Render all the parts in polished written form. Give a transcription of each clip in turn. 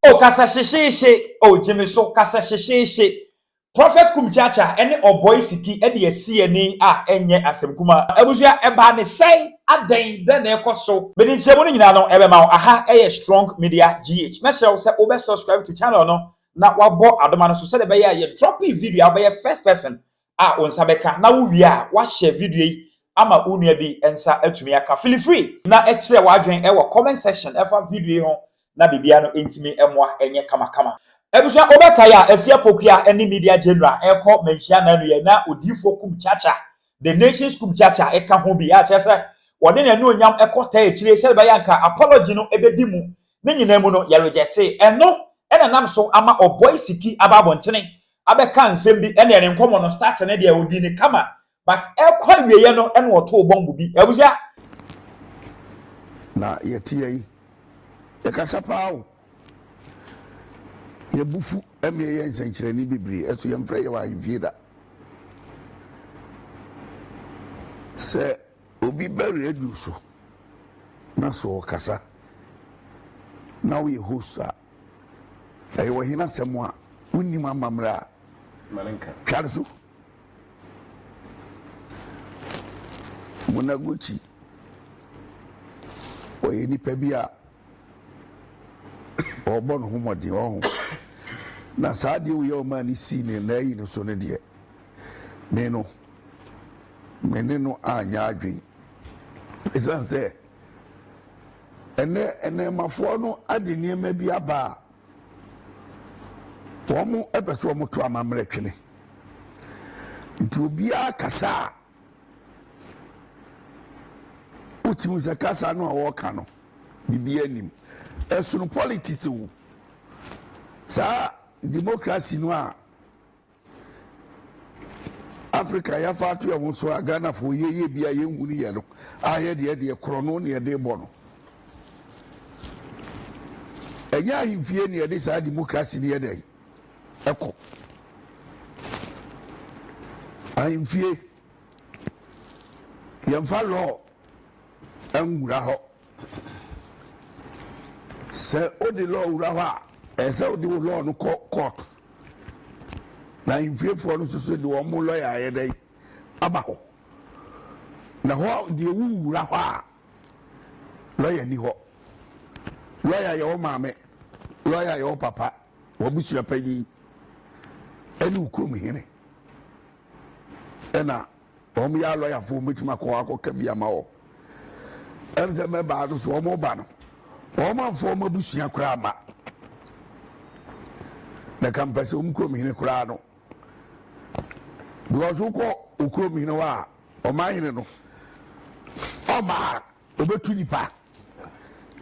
O kasa sheshe o Jimmy so kasa sheshe Prophet Kumchacha ene Oboy Siki e de esi ani a enye asem kuma abusua eba ne sei aden de na ekoso me di nchemu nyina no ebe ma aha eye strong media gh mesel se obe subscribe to channel no na wabo adoma no so se de be ye drop video abe first person a onsa beka na wo wi a wa share video yi ama unua bi ensa atumi aka feel free na e kire wa adwen e wo comment section e fa video yi ho na bibia no entimi emwa enye kama Ebusua obeka ya Afia Pokua any media general eko menhia na no ye na Otumfuo Kumchacha the nation's Kumchacha eka ho bi a chese wode na no nyam eko ta ekire se ba yanka apology no ebedi mu ne nyina mu no ye reject eno ena nam so ama Oboy Siki ababontene abeka nsem bi ena ne nkomo no start ne de odi ne kama but ekwa wieye no ena oto obombu bi ebusua na yetie yi ekasa paawo ye bufu eme ye nsankyerani bibiri eto ye mfra ye wa invida se obi bari edu so na so kasa na we host a e wo hina semo a wonni mamamra malenka karso munaguchi o ye ni pebia o bon humodi o na saadi we yo mani sine na yi no so ne de meneno anya adwen esanse ene mafo no ade niema bi aba womo ebeto womo to amamre twene nti obi akasa utimu zakasa no awo ka no bibia nim esunu politics wo sa democracy no a Africa ya fatu ya so Ghana fo ye bia ye nguni ye no a ye de krono ne de bo no enya himfie ne de sa democracy ne ye de eko ahimfie yemfa law angura ho se odi law ura ho ese odi law no court na infrefo no so de wo mo lawyer ayedai aba ho na ho de wura ho a lawyer ni ho lawyer ye wo maame lawyer ye wo papa wo busua panyi eni ukrum hene ena wo mo ya lawyer fo metima ko akoka bia ma wo emze me ba do so wo mo ba no wo man fo mo busua kura ma na kampase umkrom hene kura no because ukrom hene wa o mahene no o ma obetu nipa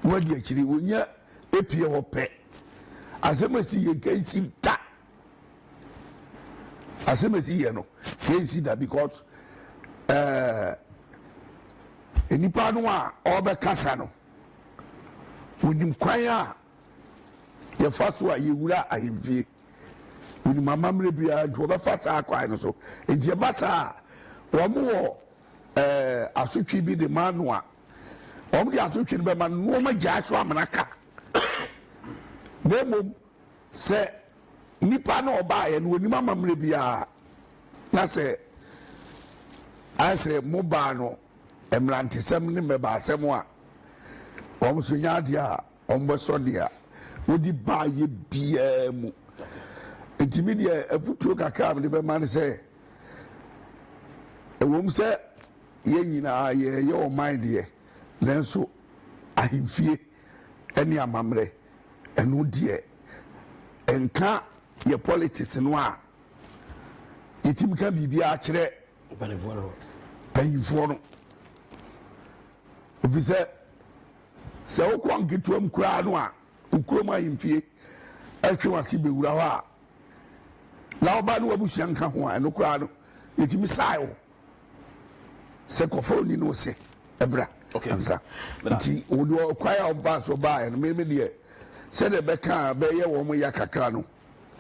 wadi akiri wonya epie ho pe asemasi ye kansi ta asemasi ye no kansi da because enipa no a obe kasa no wonim kwan a ye faso a ye wura ahimfie wonim amamre bia do be fasa akwan no so entie basa wo mo asotwi bi de manu a wo mo de asotwi be ma no ma gya so amanaka demo se nipa na oba ye no wonim amamre bia na se ase moba no emrantisem ne meba asem a wo mo so nya de a wo mo so de a wodi ba ye bia mu intimi de afutuo kakra me de be man se ewom se ye nyina ye o mind de lenso ahimfie ene amamre eno de enka ye politics no a yetim ka bibia a kire panifo no ofise se wo kwa nketuam kura no a ukroma ahimfie atwewati bewura ho a na oba no abusua nka ho a eno kura no yetimi sai se kofo ni no se ebra ansa nti wodo kwaya oba so ba eno me de se de be kan be ye wo mo ya kakra no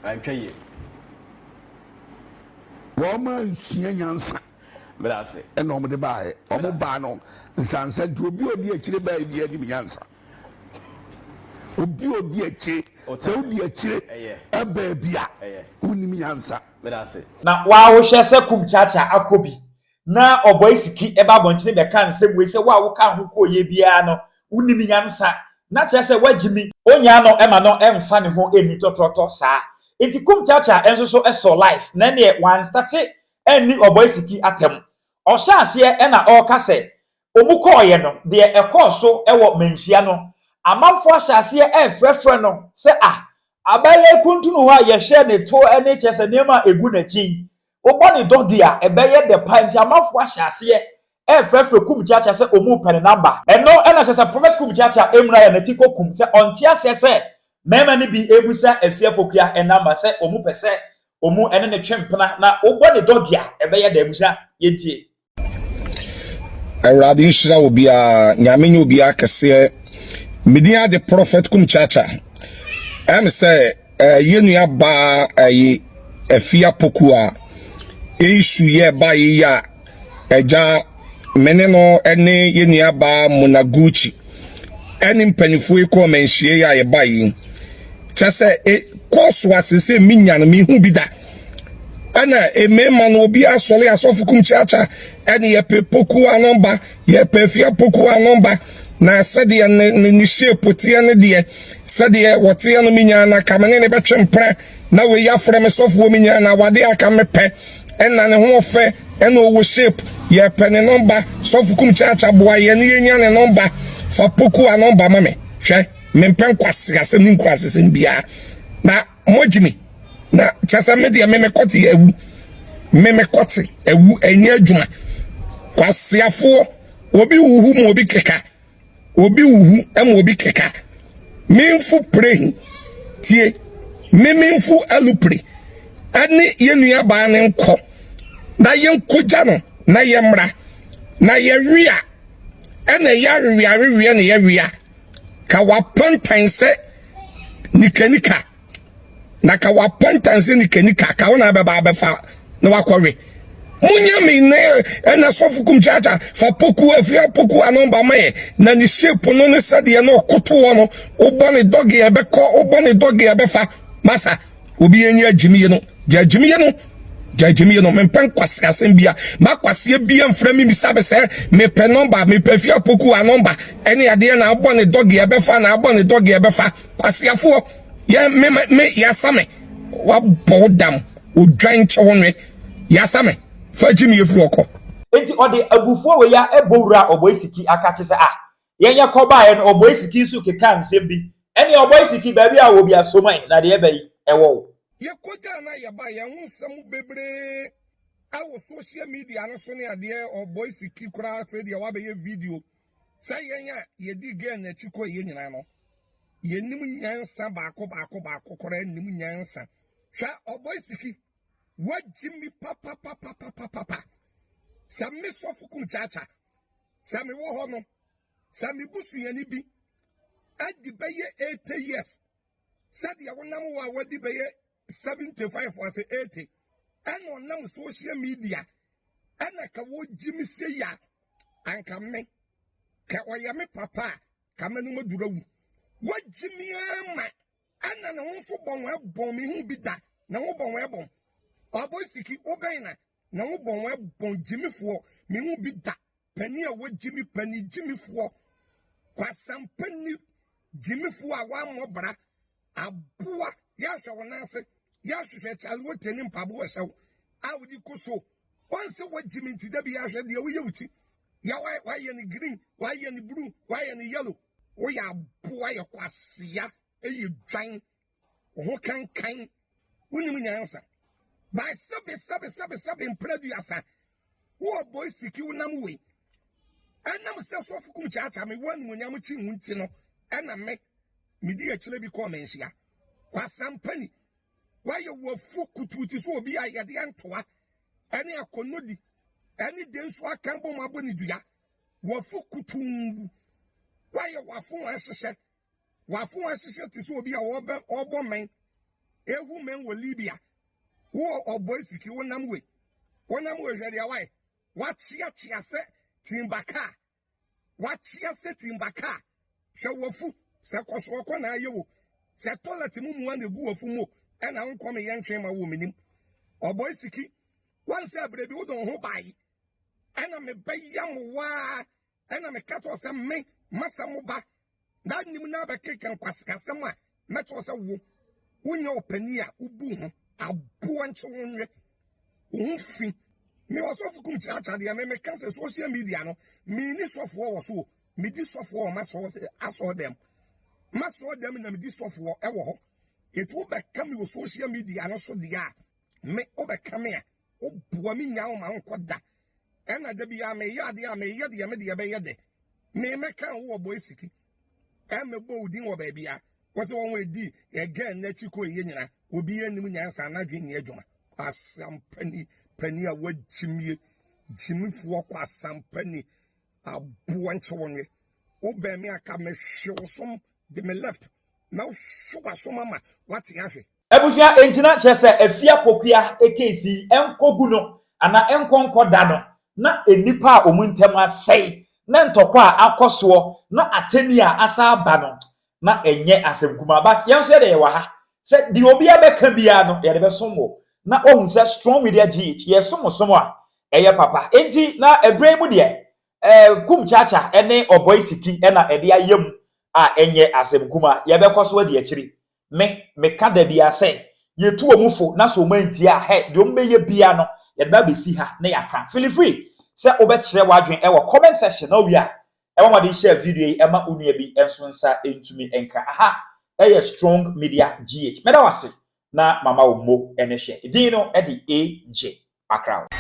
antwaye wo ma nsia nyansa brase eno mo de ba e o mo ba no nsansa du obi akire ba bi adi nyansa obi odi echi se odi echire ebe bia unim nyansa na wa wo hwe se Kumchacha akobi na Oboy Siki eba bontene be kan se we se wa wo ka ho ko ye bia no unim nyansa na che se wagimi onya no ema no emfa ne ho eni tototo saa enti Kumchacha enso so eso life na ne wan start eni Oboy Siki atem o sha ase e na o ka se omuko ye no de e so e wo menhia no amanfo sha ase e frefre no se abaye kuntunu ha ye hye ne to ene chese nema egu na chi oboni dogia ebeye de panti amanfo sha ase e frefre Kumchacha se omu pene number eno ena chese prophet Kumchacha emra ya netiko kum se onti ase se mema ni bi ebusa Afia Pokua enamba se omu pese omu ene ne twempena na oboni dogia ebeye de ebusa yentie Awurade nhyira obi a nyame nye obi akese media the prophet Kumchacha am say yenua ba Afia Pokua issue ye ba ya eja meneno ene yenua ba Munaguchi ene mpanifo iko menhie ya ye ba yi chese koso asese minya no mi hu bida ana emema no obi asole asofu Kumchacha ene ye Pokua number ye Afia Pokua number na sade ni shape tie ne de sade wote no minya na kamene ne betwempra na we ya frem sofu minya na wade aka mepe ena ne ho fe ena owo shape ye pene number sofu Kumchacha boa ye ne yenya ne number fa Pokua number mame hwe mempen kwase asem ni kwase sem bia na mojimi na chasa media memekoti ewu enye adwuma kwasiafo obi wuhu mo obi keka obi wuhu em obi keka memfu praying tie memfu alupre ani yenua ba ne nko na yenkogya no na yemra na yewia ena yawia na yewia ka wapantanse nikanika na ka wapantanse nikanika ka wona beba abefa na wakore munyami ne na sofu Kumchacha fa Pokua Afia Pokua number maye na ni shape no ne sade na okoto no obone dogi ebeko obone dogi ebefa masa obi enyi agimiye no jagimiye no mempen kwase asembia makwase bia mfra mi bisabe se me pe number me pe Afia Pokua number ene ade na obone dogi ebefa na obone dogi ebefa kwase afo ye me yasame wa bodam odwan chewonwe yasame fa jimi yefuoko enti ode abufuo we ya ebowura Oboy Siki akache se yenya koba ye no Oboy Siki su keka nsem bi ene Oboy Siki ba bi a wo bi asoman na de ebai ewo ye koja na ye ba ye hunsam bebre awo social media no so ne ade Oboy Siki kura fe de wa be ye video say yenya ye di ge na chiko ye nyina no ye nim nyansa baako kora nim nyansa hwa Oboy Siki wajimi papa sami sofu Kumchacha sami wo ho no sami busu yani bi adi beye 80 years sadi ya wonam wa wadi beye 75 was 80 eno nam social media ana ka wajimi se ya anka me ka oyame papa ka manu madurawu wajimi ama ana na wonfo bon mi hu bi da na wo bon Oboy Siki obena na wo bon jimifo me hu bi da pani a wajimi pani jimifo kwasampani jimifo a wa mobra aboa ya hwe wonanse ya hwehwe chalwo teni mpabo wo hyew a wodi koso onse wajimi ntida bi ya hwe de wo yewuti ya wa ye ni green wa ye ni blue wa ye ni yellow wo ya aboa ya kwasia eyi dwan ho kankan unim nyansa by sabe imprediasa wo Oboy Siki unam we enam se sofu Kumchacha me wan munyam chi hunti no ena me di akile bi ko menhia kwa sampani wa ye wo fu kututi so obi ayede antoa ene akonodi ene denso akambo mabo ni dua wo fu kutum wa ye wafo ahyehyɛ ti so obi a obo men ehu men wo Libya wo Oboy Siki wonam we hwede awai wachia se timbaka hwe wofu se koso ko na ayewo se toilet mu wan egu afumo e na nko me yentwe ma wo minim Oboy Siki once abrebi wo don ho bai ana me bayam wa ana me kato se me masamo ba da nim na ba keke kwaskasam a meto se wo wonya opani a ubu ho aboa nche wonwe wo fi me osofu Kumchacha de me kan se social media no me ni sofo wo so me di sofo o maso aso dem na me di sofo e wo ho etu be kam wo social media no so de a me obekam a obua mi nya ma nkoda ena da bia me yade a me yade me de be yade me meka wo Oboy Siki me bo udin wo ba bia wo se won we di again na chiko ye nyina obi anim nyansa na dwen ne adwuma asampani pani a wajimie jimifuo kwa asampani aboa nche wonwe wo ba me aka me hwe som de me left na shuga somama wati ahwe Ebusua entina chese Afia Pokua ekesi enkogu no ana enkonkoda no na enipa a omuntem asai na ntokwa akoso na ateni a asa aba no na enye asemkuma but yenso de ye wa ha se di obi abeka bia no ye de besomo na ohun se strong media gh ye somo a eye papa enti na ebrei mu de Kumchacha ene Oboy Siki ena ede ayem a enye asemkuma ye bekoso de akiri me kada bia se ye tu omufo na so manti a he de ombeye bia no ye da besi ha na yaka feel free se obekire wadwen e wo comment section na wi a e wo de share video yi e ma onua bi enso nsa entumi enka aha e strong media gh meda wase na mama wo mo ene hwe din no e di AJ Accra.